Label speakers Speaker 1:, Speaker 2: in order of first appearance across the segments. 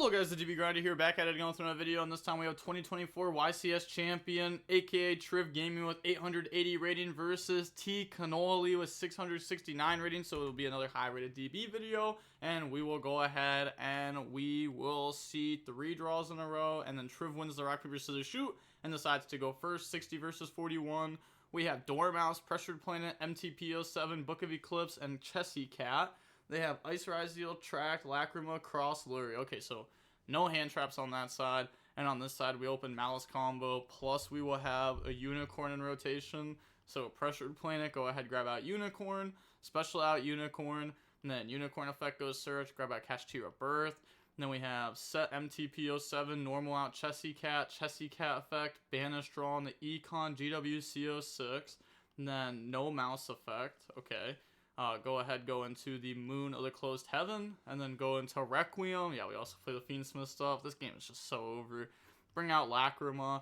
Speaker 1: Hello guys, the DB Grinder here, back at it again with another video, and this time we have 2024 YCS Champion, aka Triv Gaming with 880 rating versus T Cannoli with 669 rating, so it'll be another high rated DB video, and we will go ahead and we will see 3 draws in a row, and then Triv wins the rock, paper, scissors, shoot, and decides to go first, 60 versus 41. We have Dormouse, Pressured Planet, MTP07, Book of Eclipse, and Chessy Cat. They have Ice Ryzeal, Track, Lacrima, Cross, Lurie. Okay, so no hand traps on that side. And on this side, we open Maliss combo. Plus, we will have a Unicorn in rotation. So, Pressured Planet, go ahead, grab out Unicorn. Special out Unicorn. And then Unicorn effect goes Search. Grab out Cash Tier of Birth. And then we have Set MTP07, Normal out Chessy Cat effect, Banish Draw on the Econ, GWC06. And then no Mouse effect. Okay. Go ahead, go into the Moon of the Closed Heaven, and then go into Requiem. Yeah, we also play the Fiendsmith stuff. This game is just so over. Bring out Lacrima,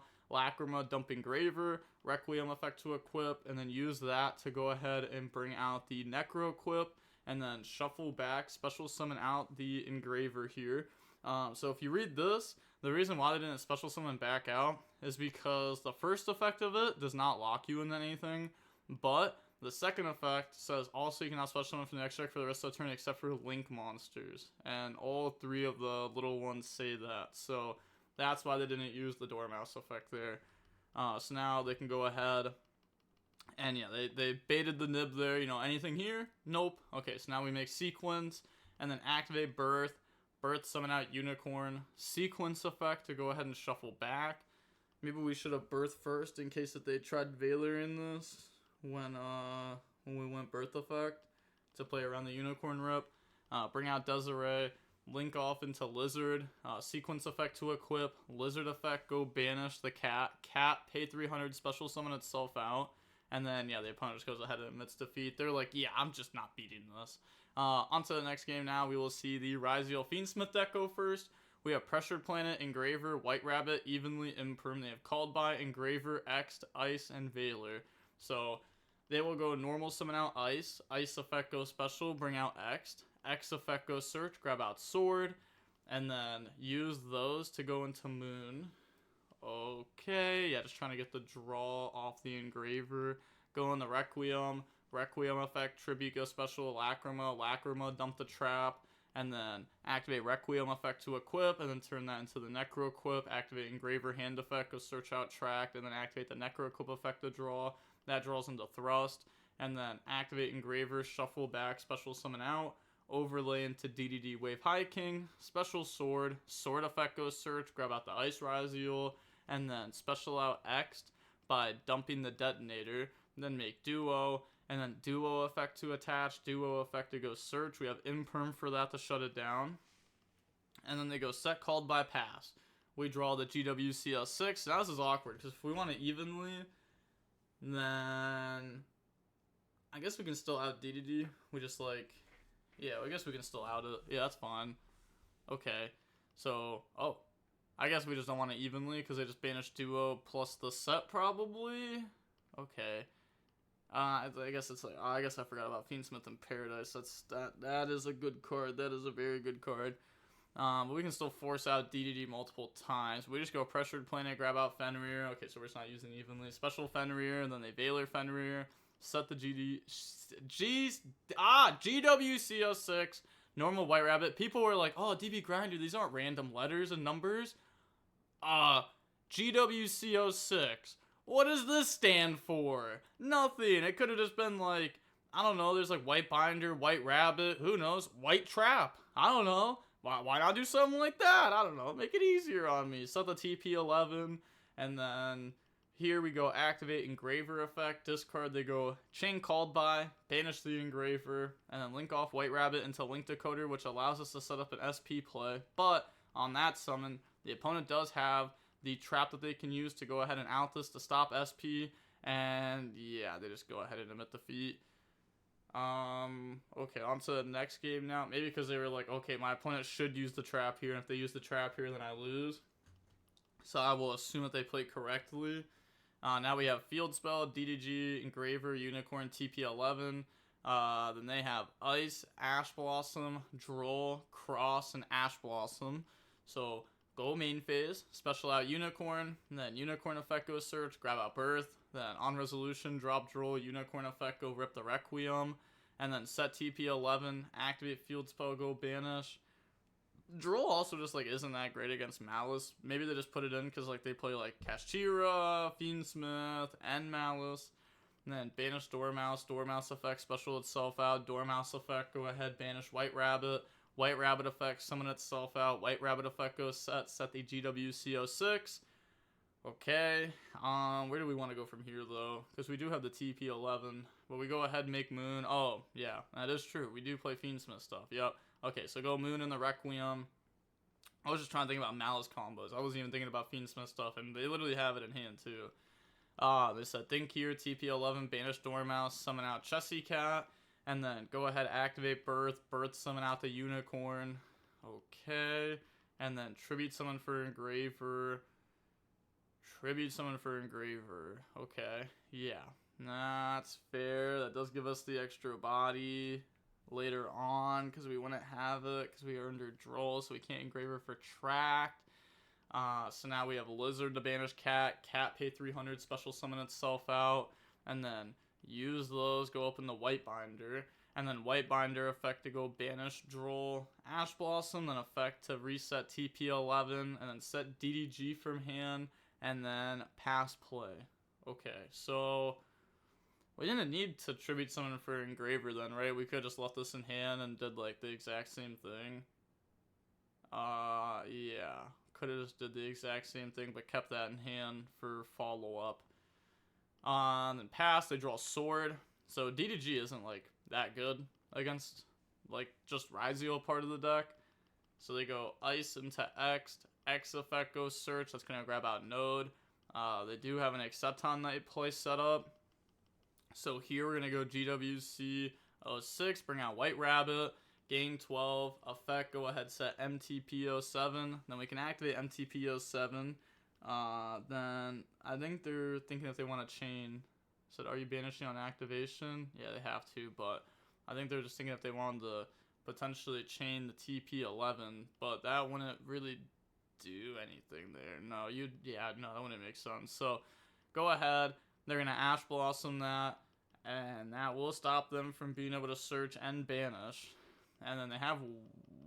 Speaker 1: dump Engraver, Requiem effect to equip, and then use that to go ahead and bring out the Necro equip, and then shuffle back, special summon out the Engraver here. So if you read this, the reason why they didn't special summon back out is because the first effect of it does not lock you into anything, but the second effect says also you cannot special summon from the next deck for the rest of the turn except for link monsters. And all 3 of the little ones say that. So that's why they didn't use the Dormouse effect there. So now they can go ahead and yeah, they baited the nib there. You know, anything here? Nope. Okay, so now we make Sequence and then activate Birth. Birth, summon out Unicorn. Sequence effect to go ahead and shuffle back. Maybe we should have Birth first in case that they tried Valor in this. When we went Birth effect to play around the Unicorn rip, bring out Desiree, link off into Lizard, sequence effect to equip, Lizard effect, go banish the cat, pay 300, special summon itself out, and then yeah, the opponent just goes ahead and admits defeat. They're like, yeah, I'm just not beating this. On to the next game now. We will see the Ryzeal Fiendsmith deck go first. We have Pressured Planet, Engraver, White Rabbit, Evenly, Imperm. They have Called By, Engraver, X'd, Ice, and Valor. So they will go normal, summon out Ice. Ice effect goes special, bring out X'd. X effect goes Search, grab out Sword. And then use those to go into Moon. Okay, yeah, just trying to get the draw off the Engraver. Go in the Requiem. Requiem effect, Tribute goes special, Lacrima, dump the Trap. And then activate Requiem effect to equip, and then turn that into the Necro equip. Activate Engraver hand effect, go search out Tract, and then activate the Necro equip effect to draw. That draws into Thrust, and then activate Engraver, shuffle back, special summon out, overlay into DDD Wave High King, special Sword effect goes Search, grab out the Ice Ryzeal, and then special out X'd by dumping the Detonator, then make Duo, and then Duo effect to attach, Duo effect to go Search. We have Imperm for that to shut it down, and then they go Set, Called By, Pass. We draw the GWCL6. Now this is awkward, because if we want to evenly, then I guess we can still out DDD. We just like, yeah, I guess we can still out it. Yeah, that's fine. Okay, so, oh, I guess we just don't want to evenly because they just banished Duo plus the set probably. Okay, I guess it's like, I guess I forgot about Fiendsmith in Paradise. That is a good card. That is a very good card. But we can still force out DDD multiple times. We just go Pressured Planet, grab out Fenrir. Okay, so we're just not using evenly. Special Fenrir, and then they Valor Fenrir. Set the GWC06. Normal White Rabbit. People were like, oh, DB Grinder, these aren't random letters and numbers. GWC06. What does this stand for? Nothing. It could have just been like, I don't know, there's like White Binder, White Rabbit, who knows? White Trap. I don't know. Why not do something like that? I don't know. Make it easier on me. Set the TP11. And then here we go activate Engraver effect. Discard. They go Chain Called By. Banish the Engraver. And then link off White Rabbit into Link Decoder, which allows us to set up an SP play. But on that summon, the opponent does have the trap that they can use to go ahead and out this to stop SP. And yeah, they just go ahead and admit defeat. Okay, on to the next game now. Maybe because they were like, okay, my opponent should use the trap here, and if they use the trap here, then I lose. So I will assume that they played correctly. Now we have Field Spell, DDG, Engraver, Unicorn, TP11. Then they have Ice, Ash Blossom, Droll, Cross, and Ash Blossom. So go main phase, special out Unicorn, and then Unicorn effect go search, grab out Birth, then on resolution, drop Droll, Unicorn effect go rip the Requiem, and then set TP11, activate field spell, go banish. Droll also just like isn't that great against Maliss. Maybe they just put it in because like they play like Kashtira, Fiendsmith, and Maliss. And then banish Dormouse, Dormouse effect, special itself out, Dormouse effect, go ahead, banish White Rabbit effect, summon itself out, White Rabbit effect goes set the GWC06. Okay, where do we want to go from here though? Because we do have the TP11, but we go ahead and make Moon. Oh, yeah, that is true. We do play Fiendsmith stuff, yep. Okay, so go Moon in the Requiem. I was just trying to think about Malice combos. I wasn't even thinking about Fiendsmith stuff, and they literally have it in hand too. They said think here, TP11, banish Dormouse, summon out Chessy Cat, and then go ahead, activate Birth, summon out the Unicorn. Okay, and then tribute summon for Engraver. Okay, yeah, that's fair. That does give us the extra body later on because we wouldn't have it because we are under Droll, so we can't Engraver for Tracked. So now we have Lizard to banish Cat, pay 300, special summon itself out, and then use those, go open the White Binder, and then White Binder effect to go banish Droll, Ash Blossom, then effect to reset TP11, and then set DDG from hand, and then pass play. Okay, so we didn't need to tribute summon for Engraver then, right? We could have just left this in hand and did like the exact same thing. Yeah. Could have just did the exact same thing, but kept that in hand for follow-up. Then pass, they draw Sword. So DDG isn't like that good against like just Ryzeal part of the deck. So they go Ice into X. X effect goes Search. That's going to grab out Node. They do have an Accepton Knight play set up. So here we're going to go GWC 06, bring out White Rabbit. Gain 12, effect, go ahead, set MTP07. Then we can activate MTP07. Then I think they're thinking if they want to chain. Said, are you banishing on activation? Yeah, they have to, but I think they're just thinking if they wanted to potentially chain the TP11, but that wouldn't really do anything there. No, that wouldn't make sense. So go ahead, they're going to Ash Blossom that, and that will stop them from being able to search and banish. And then they have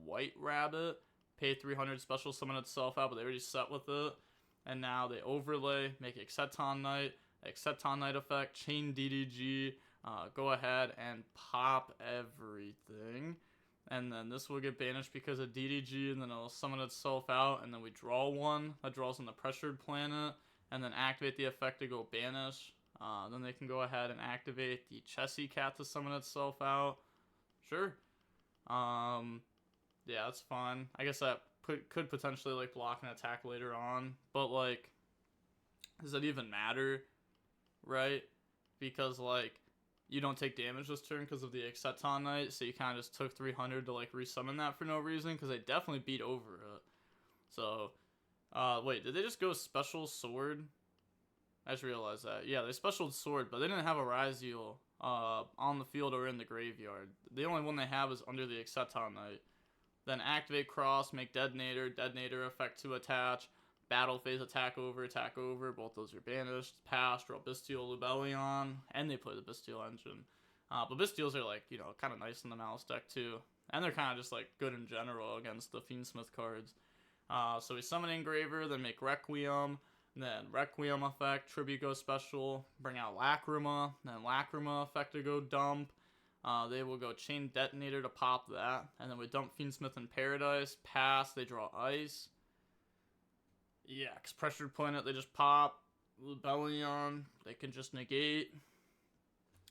Speaker 1: White Rabbit, pay 300, special summon itself out, but they already set with it. And now they overlay, make Accepton Knight effect, chain DDG, go ahead and pop everything. And then this will get banished because of DDG, and then it'll summon itself out, and then we draw one. That draws on the Pressured Planet, and then activate the effect to go banish. Then they can go ahead and activate the Chessy Cat to summon itself out. Sure. Yeah, that's fine. I guess that could potentially like block an attack later on, but like, does that even matter, right? Because like, you don't take damage this turn because of the Accepton Knight, so you kind of just took 300 to like resummon that for no reason, because they definitely beat over it. So, wait, did they just go special Sword? I just realized that. Yeah, they specialed Sword, but they didn't have a Ryzeal on the field or in the graveyard. The only one they have is under the Accepton Knight. Then activate Cross, make Detonator effect to attach, battle phase attack over, both those are banished, pass, draw Bestial Lubellion, and they play the Bestial Engine. But Bestials are like, kind of nice in the Malice deck too. And they're kind of just like good in general against the Fiendsmith cards. So we summon Engraver, then make Requiem, then Requiem effect, Tribute go special, bring out Lacrima, then Lacrima effect to go dump. They will go chain Detonator to pop that, and then we dump Fiendsmith in Paradise, pass, they draw Ice. Yeah, because Pressured Planet, they just pop, Lubellion, they can just negate.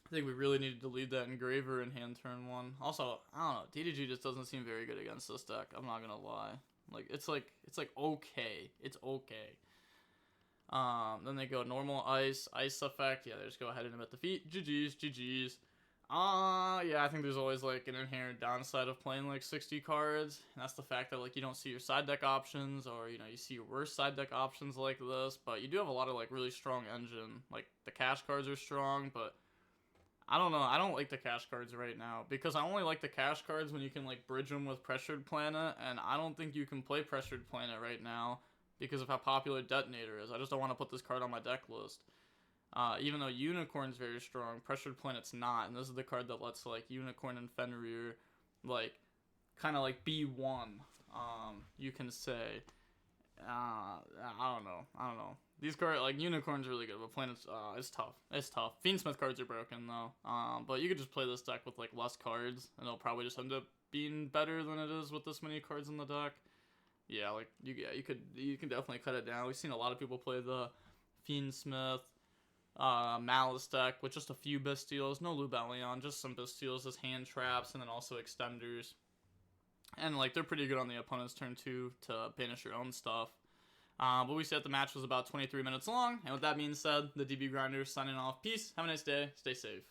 Speaker 1: I think we really needed to leave that Engraver in hand turn 1. Also, I don't know, DDG just doesn't seem very good against this deck, I'm not gonna lie. It's okay. It's okay. Then they go normal Ice effect. Yeah, they just go ahead and admit defeat. GG's. Yeah, I think there's always like an inherent downside of playing like 60 cards, and that's the fact that like you don't see your side deck options, or you see your worst side deck options like this, but you do have a lot of like really strong engine. Like the cash cards are strong, but I don't know. I don't like the cash cards right now because I only like the cash cards when you can like bridge them with Pressured Planet, and I don't think you can play Pressured Planet right now because of how popular Detonator is. I just don't want to put this card on my deck list. Even though Unicorn's very strong, Pressured Planet's not, and this is the card that lets like Unicorn and Fenrir like kind of like B1. You can say. I don't know. These cards, like, Unicorn's really good, but Planet's, it's tough. It's tough. Fiendsmith cards are broken, though. But you could just play this deck with, like, less cards, and it'll probably just end up being better than it is with this many cards in the deck. Yeah, like, you can definitely cut it down. We've seen a lot of people play the Fiendsmith, Maliss deck with just a few Bastials. No Lubellion, just some Bastials as hand traps, and then also extenders. And, like, they're pretty good on the opponent's turn, too, to banish your own stuff. But we said the match was about 23 minutes long. And with that being said, the DB Grinder signing off. Peace. Have a nice day. Stay safe.